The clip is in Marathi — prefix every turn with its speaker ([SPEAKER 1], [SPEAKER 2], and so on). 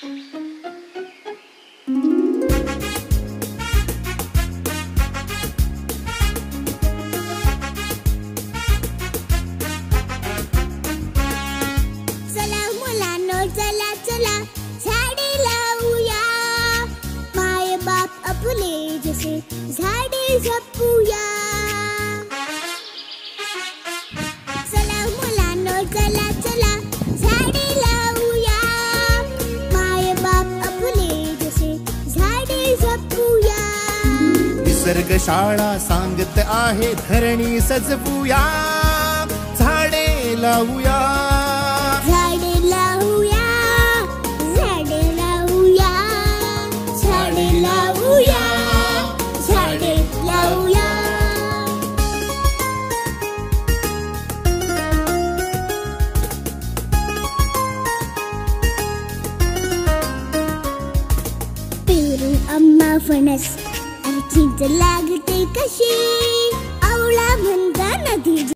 [SPEAKER 1] चला मुलांनो चला चला झाडे लावूया, माय बाप आपले जसे झाडे जपूया। चला मुलांनो चला चला झाडे लावूया, माय बाप आपले जसे झाडे जपूया।
[SPEAKER 2] निसर्ग शाळा सांगत आहे धरणी सजवूया, झाडे लावूया
[SPEAKER 1] झाडे लावूया, झाडे लावूया, झाडे लावूया, झाडे लावूया। पेरू आंबा फणस चिंच लागते कशी, आवळा म्हणता नदी